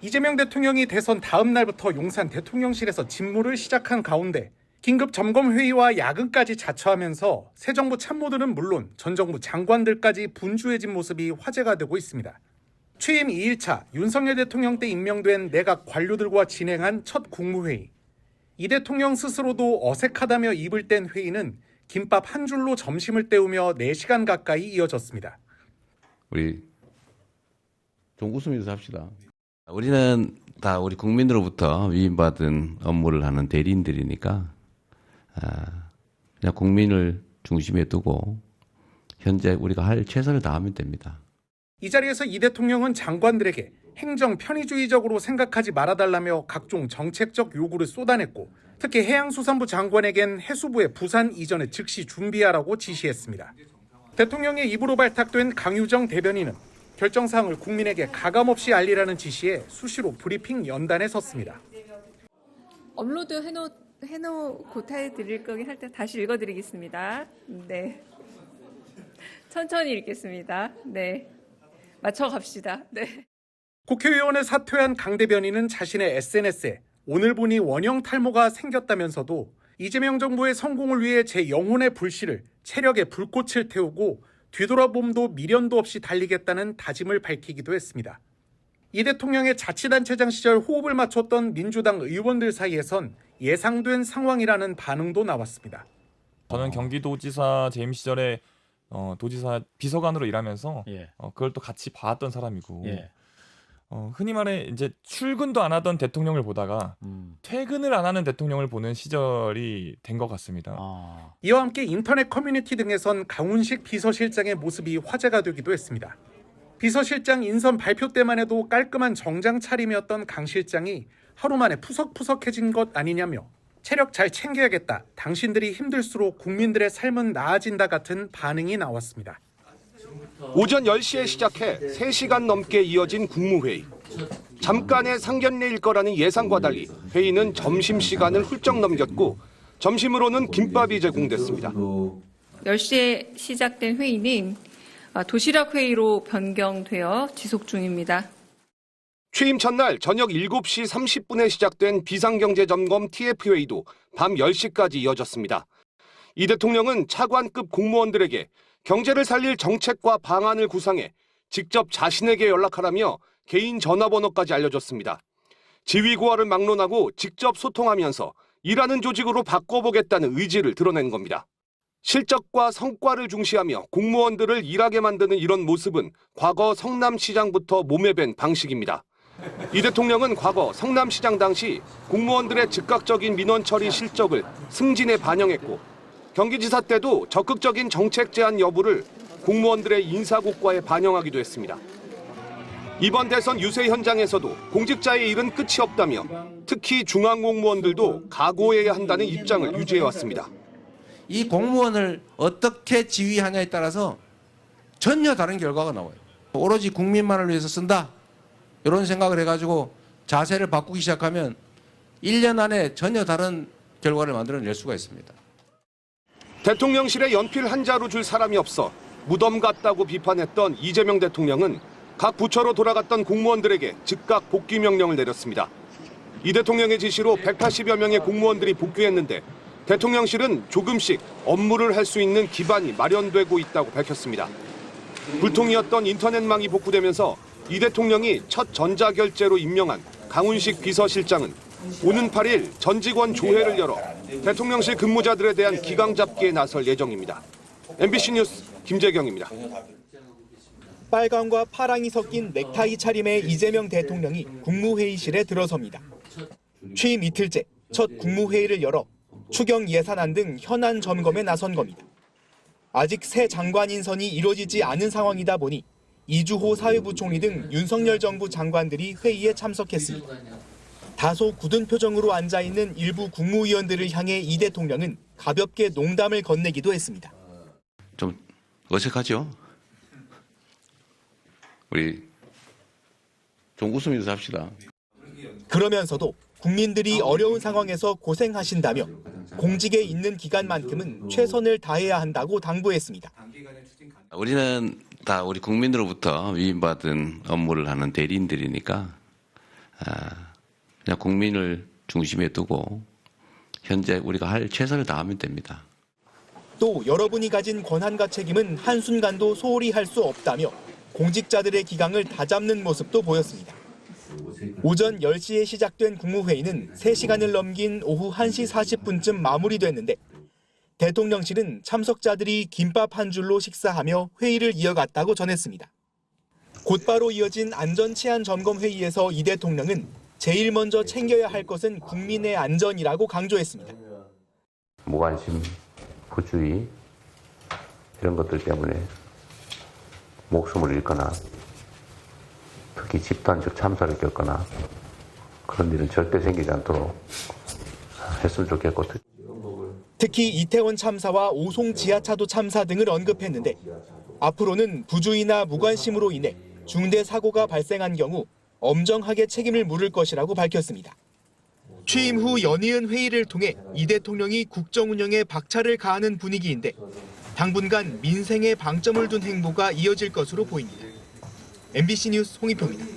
이재명 대통령이 대선 다음 날부터 용산 대통령실에서 직무를 시작한 가운데 긴급 점검 회의와 야근까지 자처하면서 새 정부 참모들은 물론 전 정부 장관들까지 분주해진 모습이 화제가 되고 있습니다. 취임 2일차 윤석열 대통령 때 임명된 내각 관료들과 진행한 첫 국무회의. 이 대통령 스스로도 어색하다며 입을 뗀 회의는 김밥 한 줄로 점심을 때우며 4시간 가까이 이어졌습니다. 우리 좀 웃으면서 합시다. 우리는 다 우리 국민으로부터 위임받은 업무를 하는 대리인들이니까 그냥 국민을 중심에 두고 현재 우리가 할 최선을 다하면 됩니다. 이 자리에서 이 대통령은 장관들에게 행정 편의주의적으로 생각하지 말아달라며 각종 정책적 요구를 쏟아냈고 특히 해양수산부 장관에겐 해수부의 부산 이전에 즉시 준비하라고 지시했습니다. 대통령의 입으로 발탁된 강유정 대변인은 결정사항을 국민에게 가감없이 알리라는 지시에 수시로 브리핑 연단에 섰습니다. 업로드 해놓고 타해드릴 거긴 할 때 다시 읽어드리겠습니다. 네. 천천히 읽겠습니다. 네. 맞춰갑시다. 네. 국회의원을 사퇴한 강 대변인은 자신의 SNS에 오늘 보니 원형 탈모가 생겼다면서도 이재명 정부의 성공을 위해 제 영혼의 불씨를 체력의 불꽃을 태우고 뒤돌아봄도 미련도 없이 달리겠다는 다짐을 밝히기도 했습니다. 이 대통령의 자치단체장 시절 호흡을 맞췄던 민주당 의원들 사이에선 예상된 상황이라는 반응도 나왔습니다. 저는 경기도지사 재임 시절에 도지사 비서관으로 일하면서 그걸 또 같이 봐왔던 사람이고 흔히 말해 이제 출근도 안 하던 대통령을 보다가 퇴근을 안 하는 대통령을 보는 시절이 된 것 같습니다. 이와 함께 인터넷 커뮤니티 등에선 강훈식 비서실장의 모습이 화제가 되기도 했습니다. 비서실장 인선 발표 때만 해도 깔끔한 정장 차림이었던 강 실장이 하루 만에 푸석푸석해진 것 아니냐며 체력 잘 챙겨야겠다, 당신들이 힘들수록 국민들의 삶은 나아진다 같은 반응이 나왔습니다. 오전 10시에 시작해 3시간 넘게 이어진 국무회의. 잠깐의 상견례일 거라는 예상과 달리 회의는 점심시간을 훌쩍 넘겼고 점심으로는 김밥이 제공됐습니다. 10시에 시작된 회의는 도시락 회의로 변경되어 지속 중입니다. 취임 첫날 저녁 7시 30분에 시작된 비상경제점검 TF회의도 밤 10시까지 이어졌습니다. 이 대통령은 차관급 공무원들에게 경제를 살릴 정책과 방안을 구상해 직접 자신에게 연락하라며 개인 전화번호까지 알려줬습니다. 지위고하를 막론하고 직접 소통하면서 일하는 조직으로 바꿔보겠다는 의지를 드러낸 겁니다. 실적과 성과를 중시하며 공무원들을 일하게 만드는 이런 모습은 과거 성남시장부터 몸에 밴 방식입니다. 이 대통령은 과거 성남시장 당시 공무원들의 즉각적인 민원 처리 실적을 승진에 반영했고 경기지사 때도 적극적인 정책 제안 여부를 공무원들의 인사고과에 반영하기도 했습니다. 이번 대선 유세 현장에서도 공직자의 일은 끝이 없다며 특히 중앙공무원들도 각오해야 한다는 입장을 유지해왔습니다. 이 공무원을 어떻게 지휘하냐에 따라서 전혀 다른 결과가 나와요. 오로지 국민만을 위해서 쓴다, 이런 생각을 해가지고 자세를 바꾸기 시작하면 1년 안에 전혀 다른 결과를 만들어낼 수가 있습니다. 대통령실에 연필 한 자루 줄 사람이 없어 무덤 같다고 비판했던 이재명 대통령은 각 부처로 돌아갔던 공무원들에게 즉각 복귀 명령을 내렸습니다. 이 대통령의 지시로 180여 명의 공무원들이 복귀했는데 대통령실은 조금씩 업무를 할 수 있는 기반이 마련되고 있다고 밝혔습니다. 불통이었던 인터넷망이 복구되면서 이 대통령이 첫 전자결제로 임명한 강훈식 비서실장은 오는 8일 전 직원 조회를 열어 대통령실 근무자들에 대한 기강 잡기에 나설 예정입니다. MBC 뉴스 김재경입니다. 빨강과 파랑이 섞인 넥타이 차림의 이재명 대통령이 국무회의실에 들어섭니다. 취임 이틀째 첫 국무회의를 열어 추경 예산안 등 현안 점검에 나선 겁니다. 아직 새 장관 인선이 이루어지지 않은 상황이다 보니 이주호 사회부총리 등 윤석열 정부 장관들이 회의에 참석했습니다. 다소 굳은 표정으로 앉아있는 일부 국무위원들을 향해 이 대통령은 가볍게 농담을 건네기도 했습니다. 좀 어색하죠? 우리 좀 웃으면서 합시다. 그러면서도 국민들이 어려운 상황에서 고생하신다며 공직에 있는 기간만큼은 최선을 다해야 한다고 당부했습니다. 우리는 다 우리 국민으로부터 위임받은 업무를 하는 대리인들이니까 그냥 국민을 중심에 두고 현재 우리가 할 최선을 다하면 됩니다. 또 여러분이 가진 권한과 책임은 한순간도 소홀히 할 수 없다며 공직자들의 기강을 다잡는 모습도 보였습니다. 오전 10시에 시작된 국무회의는 3시간을 넘긴 오후 1시 40분쯤 마무리됐는데 대통령실은 참석자들이 김밥 한 줄로 식사하며 회의를 이어갔다고 전했습니다. 곧바로 이어진 안전치안점검회의에서 이 대통령은 제일 먼저 챙겨야 할 것은 국민의 안전이라고 강조했습니다. 무관심, 부주의 이런 것들 때문에 목숨을 잃거나 특히 집단적 참사를 겪거나 그런 일은 절대 생기지 않도록 했으면 좋겠고 특히 이태원 참사와 오송 지하차도 참사 등을 언급했는데 앞으로는 부주의나 무관심으로 인해 중대 사고가 발생한 경우 엄정하게 책임을 물을 것이라고 밝혔습니다. 취임 후 연이은 회의를 통해 이 대통령이 국정 운영에 박차를 가하는 분위기인데 당분간 민생에 방점을 둔 행보가 이어질 것으로 보입니다. MBC 뉴스 홍익표입니다.